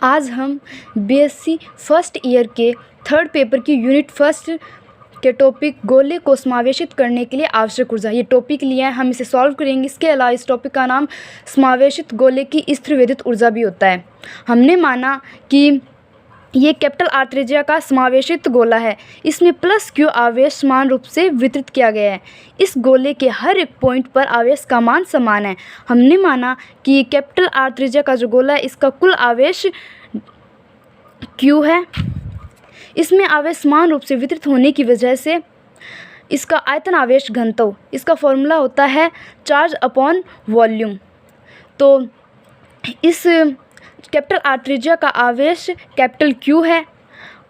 आज हम BSc first year के थर्ड पेपर की यूनिट फर्स्ट के टॉपिक गोले को समावेशित करने के लिए आवश्यक ऊर्जा ये टॉपिक लिया है, हम इसे सॉल्व करेंगे। इसके अलावा इस टॉपिक का नाम समावेशित गोले की स्थिरवेदित ऊर्जा भी होता है। हमने माना कि ये कैपिटल आर त्रिज्या का समावेशित गोला है, इसमें प्लस क्यू आवेश समान रूप से वितरित किया गया है। इस गोले के हर एक पॉइंट पर आवेश का मान समान है। हमने माना कि कैपिटल आर त्रिज्या का जो गोला है इसका कुल आवेश क्यू है। इसमें आवेश समान रूप से वितरित होने की वजह से इसका आयतन आवेश घनत्व, इसका फॉर्मूला होता है चार्ज अपॉन वॉल्यूम। तो इस कैपिटल आर त्रिज्या का आवेश कैपिटल क्यू है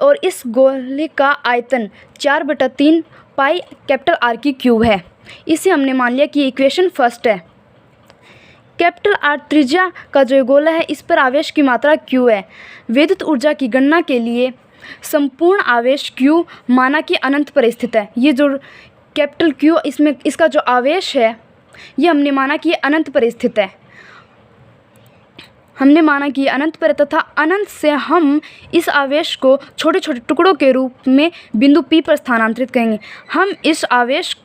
और इस गोले का आयतन 4/3 पाई कैपिटल आर की क्यूब है। इसे हमने मान लिया कि इक्वेशन फर्स्ट है। कैपिटल आर त्रिज्या का जो गोला है इस पर आवेश की मात्रा क्यू है। विद्युत ऊर्जा की गणना के लिए संपूर्ण आवेश क्यू माना कि अनंत पर स्थित है। ये जो कैपिटल क्यू इसमें इसका जो आवेश है ये हमने माना कि ये अनंत पर स्थित है। हमने माना कि अनंत पर तथा अनंत से हम इस आवेश को छोटे छोटे टुकड़ों के रूप में बिंदु P पर स्थानांतरित करेंगे। हम इस आवेश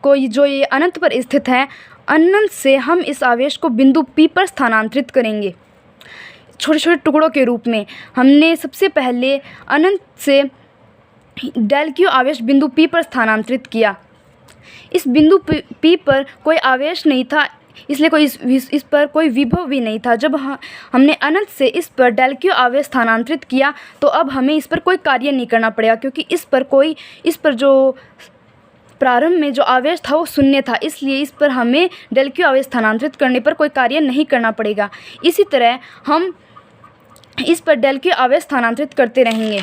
को जो ये अनंत पर स्थित है, अनंत से हम इस आवेश को बिंदु P पर स्थानांतरित करेंगे छोटे छोटे टुकड़ों के रूप में। हमने सबसे पहले अनंत से डेल क्यू आवेश बिंदु P पर स्थानांतरित किया। इस बिंदु P पर कोई आवेश नहीं था, इसलिए कोई इस पर कोई विभव भी नहीं था। जब हमने अनंत से इस पर डेल क्यू आवेश स्थानांतरित किया तो अब हमें इस पर कोई कार्य नहीं करना पड़ेगा, क्योंकि इस पर जो प्रारंभ में जो आवेश था वो शून्य था, इसलिए इस पर हमें डेल क्यू आवेश स्थानांतरित करने पर कोई कार्य नहीं करना पड़ेगा। इसी तरह हम इस पर डेल क्यू आवेश स्थानांतरित करते रहेंगे।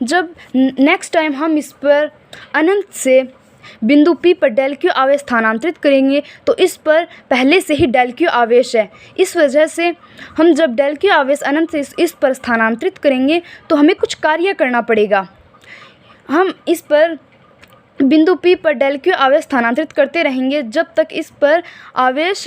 जब नेक्स्ट टाइम हम इस पर अनंत से बिंदु P पर डेल क्यू आवेश स्थानांतरित करेंगे तो इस पर पहले से ही डेल क्यू आवेश है। इस वजह से हम जब डेल क्यू आवेश अनंत से इस पर स्थानांतरित करेंगे तो हमें कुछ कार्य करना पड़ेगा। हम इस पर बिंदु P पर डेल क्यू आवेश स्थानांतरित करते रहेंगे जब तक इस पर आवेश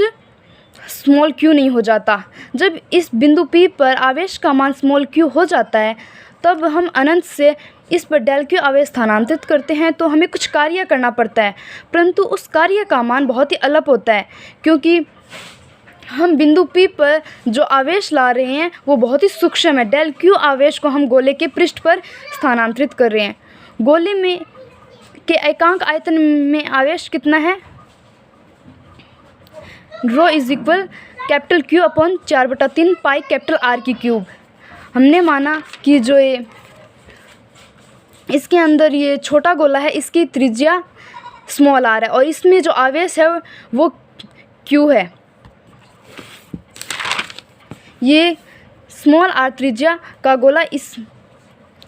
स्मॉल q नहीं हो जाता। जब इस बिंदु P पर आवेश का मान स्मॉल q हो जाता है तब हम अनंत से इस पर डेल क्यू आवेश स्थानांतरित करते हैं तो हमें कुछ कार्य करना पड़ता है, परंतु उस कार्य का मान बहुत ही अलग होता है, क्योंकि हम बिंदु P पर जो आवेश ला रहे हैं वो बहुत ही सूक्ष्म है। डेल क्यू आवेश को हम गोले के पृष्ठ पर स्थानांतरित कर रहे हैं। गोले में के एकांक आयतन में आवेश कितना है? Rho is equal capital Q upon 4/3 pi capital R की क्यूब। हमने माना कि जो ये इसके अंदर ये छोटा गोला है इसकी त्रिज्या स्मॉल आर है और इसमें जो आवेश है वो क्यू है। ये स्मॉल आर त्रिज्या का गोला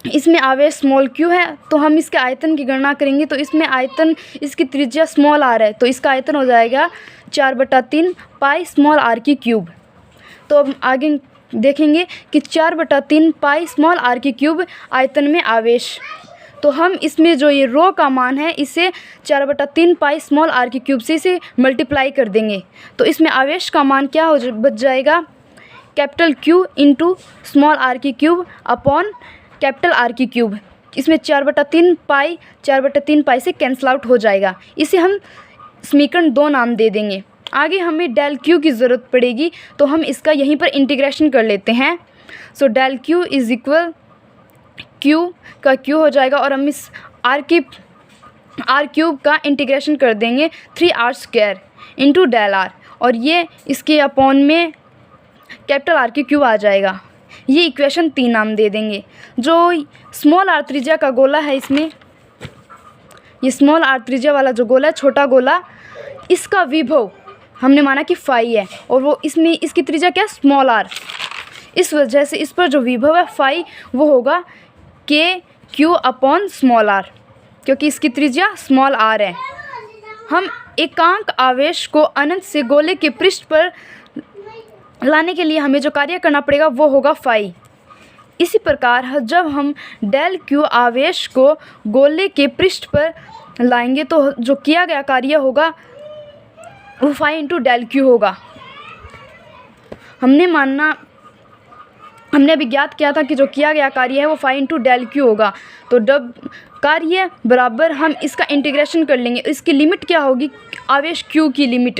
इसमें आवेश स्मॉल क्यू है, तो हम इसके आयतन की गणना करेंगे तो इसमें आयतन इसकी त्रिज्या स्मॉल आर है तो इसका आयतन हो जाएगा 4/3 पाई स्मॉल आर की क्यूब। तो अब आगे देखेंगे कि 4/3 पाई स्मॉल आर की क्यूब आयतन में आवेश। तो हम इसमें जो ये रो का मान है इसे 4/3 पाई स्मॉल आर की क्यूब से इसे मल्टीप्लाई कर देंगे तो इसमें आवेश का मान क्या बच जाएगा? Capital Q into small r की क्यूब अपॉन कैपिटल आर की क्यूब। इसमें 4/3 पाई से कैंसल आउट हो जाएगा। इसे हम समीकरण 2 नाम दे देंगे। आगे हमें डेल क्यू की ज़रूरत पड़ेगी तो हम इसका यहीं पर इंटीग्रेशन कर लेते हैं। So del q is equal q का क्यू हो जाएगा और हम इस आर क्यूब का इंटीग्रेशन कर देंगे 3r² इंटू डेल आर और ये इसके अपॉन में कैपिटल आर की क्यूब आ जाएगा। ये इक्वेशन 3 नाम दे देंगे। जो स्मॉल आर त्रिज्या का गोला है इसमें ये स्मॉल आर त्रिज्या वाला जो गोला है छोटा गोला, इसका विभव हमने माना कि फाई है और वो इसमें इसकी त्रिज्या क्या स्मॉल आर। इस वजह से इस पर जो विभव है फाई वो होगा के क्यू अपॉन स्मॉल आर, क्योंकि इसकी त्रिज्या स्मॉल आर है। हम एकांक आवेश को अनंत से गोले के पृष्ठ पर लाने के लिए हमें जो कार्य करना पड़ेगा वो होगा फाई। इसी प्रकार जब हम डेल क्यू आवेश को गोले के पृष्ठ पर लाएंगे तो जो किया गया कार्य होगा वो फाई इंटू डेल क्यू होगा। हमने माना हमने अभी ज्ञात किया था कि जो किया गया कार्य है वो फाई इंटू डेल क्यू होगा। तो डब कार्य बराबर हम इसका इंटीग्रेशन कर लेंगे। इसकी लिमिट क्या होगी, आवेश क्यू की लिमिट,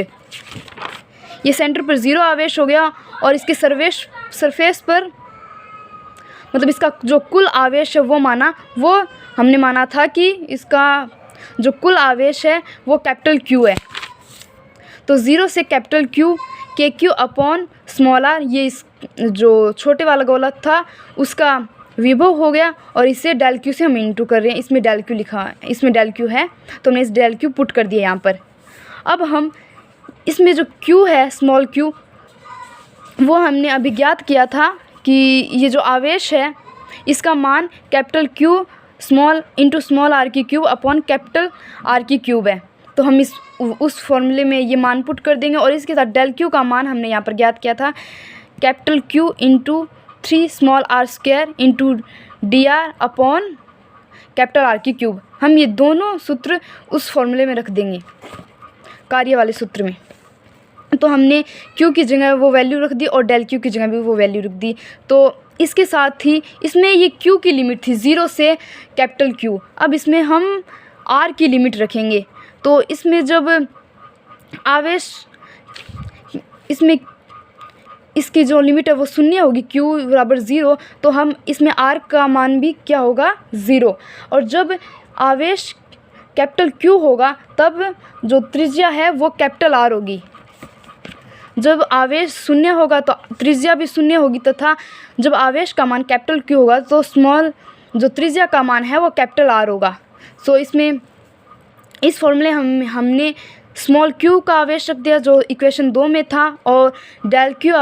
ये सेंटर पर 0 आवेश हो गया और इसके सरफेस पर मतलब इसका जो कुल आवेश है वो हमने माना था कि इसका जो कुल आवेश है वो कैपिटल क्यू है। तो 0 से कैपिटल क्यू के क्यू अपॉन स्मॉल आर, ये इस जो छोटे वाला गोलक था उसका विभव हो गया और इसे डेल क्यू से हम इंटू कर रहे हैं। इसमें डेल क्यू लिखा है, इसमें डेल क्यू है तो हमने इस डेल क्यू पुट कर दिया यहाँ पर। अब हम इसमें जो क्यू है स्मॉल क्यू वो हमने अभी ज्ञात किया था कि ये जो आवेश है इसका मान capital Q small into small r की क्यूब अपॉन कैपिटल आर की क्यूब है। तो हम उस फॉर्मूले में ये मान पुट कर देंगे और इसके साथ डेल क्यू का मान हमने यहाँ पर ज्ञात किया था capital Q into 3 small r square into d r upon capital R की क्यूब। हम ये दोनों सूत्र उस फॉर्मूले में रख देंगे, कार्य वाले सूत्र में। तो हमने क्यू की जगह वो वैल्यू रख दी और डेल क्यू की जगह भी वो वैल्यू रख दी। तो इसके साथ ही इसमें ये क्यू की लिमिट थी 0 से कैपिटल क्यू, अब इसमें हम आर की लिमिट रखेंगे। तो इसमें जब आवेश इसमें इसकी जो लिमिट है वो 0 होगी, क्यू बराबर 0, तो हम इसमें आर का मान भी क्या होगा 0। और जब आवेश कैपिटल क्यू होगा तब जो त्रिज्या है वो कैपिटल आर होगी। जब आवेश 0 होगा तो त्रिज्या भी 0 होगी तथा जब आवेश का मान कैपिटल क्यू होगा तो स्मॉल जो त्रिज्या का मान है वो कैपिटल आर होगा। सो इसमें इस फॉर्मूले हमने स्मॉल क्यू का आवेश रख दिया जो इक्वेशन 2 में था और डेल क्यू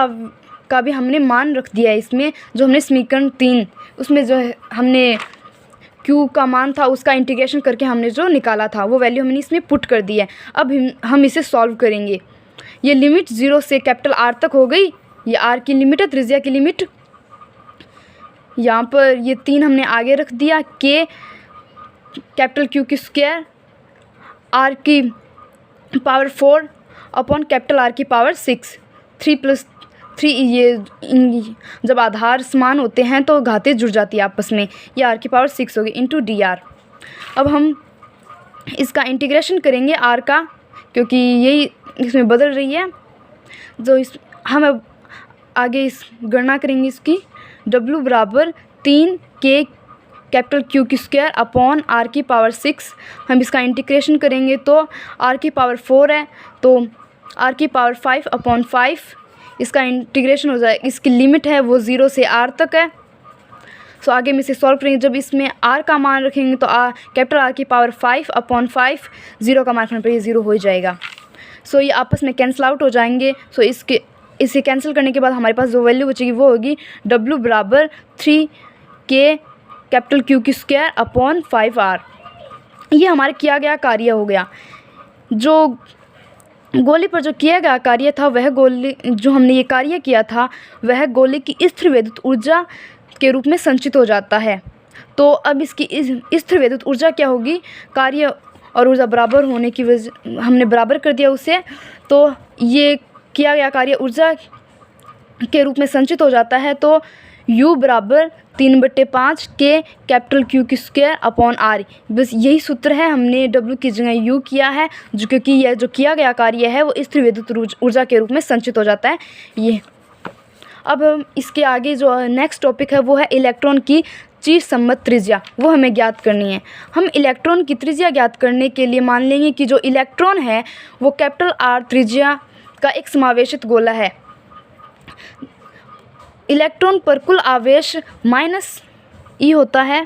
का भी हमने मान रख दिया है इसमें, जो हमने समीकरण 3 उसमें जो है हमने क्यू का मान था उसका इंटीग्रेशन करके हमने जो निकाला था वो वैल्यू हमने इसमें पुट कर दी है। अब हम इसे सॉल्व करेंगे। ये लिमिट 0 से कैपिटल आर तक हो गई, ये आर की लिमिट है, त्रिज्या की लिमिट। यहाँ पर ये 3 हमने आगे रख दिया, के कैपिटल क्यू की स्क्वायर आर की पावर 4 अपॉन कैपिटल आर की पावर 6, 3 + 3 ये जब आधार समान होते हैं तो घातें जुड़ जाती है आपस में, ये आर की पावर 6 होगी इंटू डी आर। अब हम इसका इंटीग्रेशन करेंगे आर का, क्योंकि यही इसमें बदल रही है। जो हम अब आगे इस गणना करेंगे इसकी, W बराबर 3 के कैपिटल क्यू की स्क्वायर अपॉन आर की पावर 6। हम इसका इंटीग्रेशन करेंगे तो आर की पावर 4 है तो आर की पावर 5 अपॉन 5, इसका इंटीग्रेशन हो जाए, इसकी लिमिट है वो 0 से आर तक है। सो आगे हम इसे सॉल्व करेंगे। जब इसमें आर का मान रखेंगे तो कैपिटल आर की पावर 5 अपॉन 5, 0 का मान रखने पर ये 0 हो जाएगा। सो ये आपस में कैंसिल आउट हो जाएंगे। सो इसे कैंसिल करने के बाद हमारे पास जो वैल्यू बचेगी वो होगी W बराबर 3 के कैपिटल क्यू की स्क्वायर अपॉन 5 आर। ये हमारा किया गया कार्य हो गया। जो गोली पर जो किया गया कार्य था वह गोली जो हमने ये कार्य किया था वह गोली की स्थिर विद्युत ऊर्जा के रूप में संचित हो जाता है। तो अब इसकी स्थिर विद्युत ऊर्जा क्या होगी, कार्य और ऊर्जा बराबर होने की वजह हमने बराबर कर दिया उसे, तो ये किया गया कार्य ऊर्जा के रूप में संचित हो जाता है। तो U बराबर 3/5 के कैपिटल क्यू की स्क्वायर अपॉन आर, बस यही सूत्र है। हमने W की जगह U किया है जो क्योंकि यह जो किया गया कार्य है वो स्थिर विद्युत ऊर्जा के रूप में संचित हो जाता है ये। अब हम इसके आगे जो नेक्स्ट टॉपिक है वो है इलेक्ट्रॉन की चिर सम्मत त्रिज्या, वो हमें ज्ञात करनी है। हम इलेक्ट्रॉन की त्रिज्या ज्ञात करने के लिए मान लेंगे कि जो इलेक्ट्रॉन है वो कैपिटल आर त्रिज्या का एक समावेशित गोला है। इलेक्ट्रॉन पर कुल आवेश -e होता है,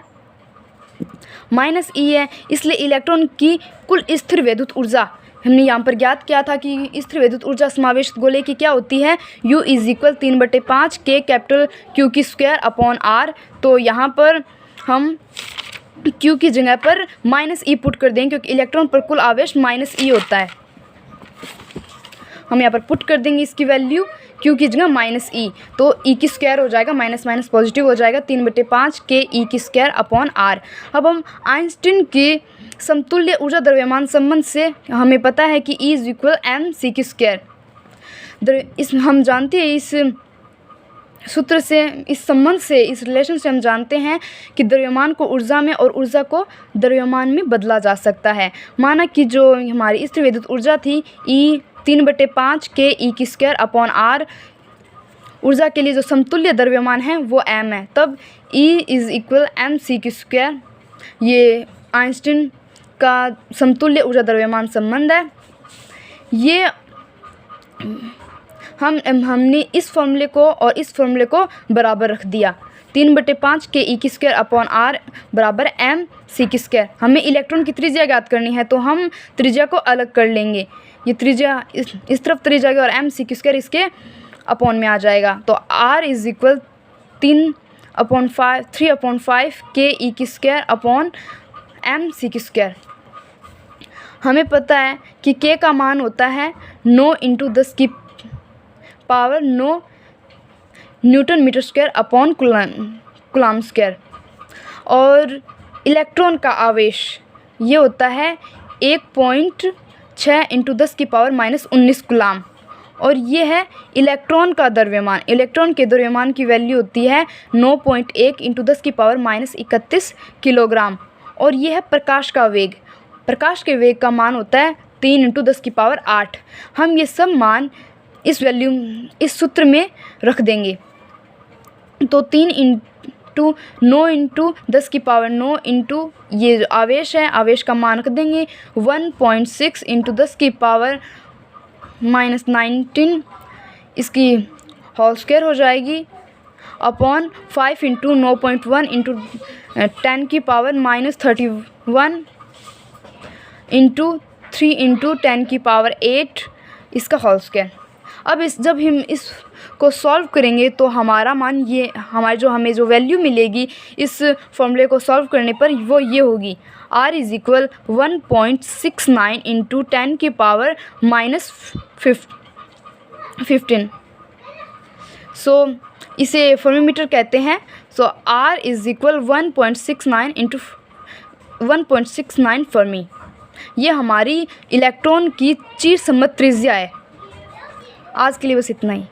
-e है, इसलिए इलेक्ट्रॉन की कुल स्थिर विद्युत ऊर्जा हमने यहाँ पर ज्ञात किया था कि स्थिर विद्युत ऊर्जा समावेशित गोले की क्या होती है, U = 3/5 के कैपिटल क्यू की स्क्वायर अपॉन आर। तो यहाँ पर हम Q की जगह पर -e पुट कर देंगे क्योंकि इलेक्ट्रॉन पर कुल आवेश -e होता है। हम यहाँ पर पुट कर देंगे इसकी वैल्यू, Q की जगह -e, तो e की स्क्वायर हो जाएगा, माइनस पॉजिटिव हो जाएगा, 3/5 के e की स्क्वायर अपॉन आर। अब हम आइंस्टीन के समतुल्य ऊर्जा द्रव्यमान संबंध से हमें पता है कि E = mc²। हम जानते हैं इस सूत्र से, इस संबंध से, इस रिलेशन से हम जानते हैं कि द्रव्यमान को ऊर्जा में और ऊर्जा को द्रव्यमान में बदला जा सकता है। माना कि जो हमारी स्थिर विद्युत ऊर्जा थी E 3/5 ke² अपॉन R, ऊर्जा के लिए जो समतुल्य द्रव्यमान है वो m है, तब E = mc²। ये आइंस्टीन का समतुल्य ऊर्जा द्रव्यमान संबंध है। ये हमने इस फॉर्मूले को और इस फॉर्मूले को बराबर रख दिया। 3/5 ke² अपॉन R बराबर mc²। हमें इलेक्ट्रॉन की त्रिज्या ज्ञात करनी है, तो हम त्रिज्या को अलग कर लेंगे। ये त्रिज्या इस तरफ त्रिज्या जाएगा और mc² इसके अपॉन में आ जाएगा। तो R = 3/5 ke² अपॉन mc²। हमें पता है कि k का मान होता है 9 × 10⁻9 Nm² अपॉन कूलम्ब²। और इलेक्ट्रॉन का आवेश ये होता है 1.6 × 10⁻−19 कूलम्ब। और ये है इलेक्ट्रॉन का द्रव्यमान। इलेक्ट्रॉन के द्रव्यमान की वैल्यू होती है 9.1 × 10⁻31 किलोग्राम। और ये है प्रकाश का वेग। प्रकाश के वेग का मान होता है 3 × 10⁸। हम ये सब मान इस सूत्र में रख देंगे। तो 3 × 9 × 10⁹ इंटू ये जो आवेश है, आवेश का मान रख देंगे 1.6 × 10⁻19, इसकी होल स्क्वायर हो जाएगी, अपॉन 5 × 9.1 × 10⁻31 इंटू 3 × 10⁸, इसका होल स्क्वायर। अब जब हम इसको सॉल्व करेंगे तो हमारा मान ये हमें जो वैल्यू मिलेगी इस फॉर्मूले को सॉल्व करने पर वो ये होगी, R = 1.69 × 10⁻15। सो इसे फर्मीमीटर कहते हैं। सो R = 1.69 फर्मी। ये हमारी इलेक्ट्रॉन की चिरसम्मत त्रिज्या है। आज के लिए बस इतना ही।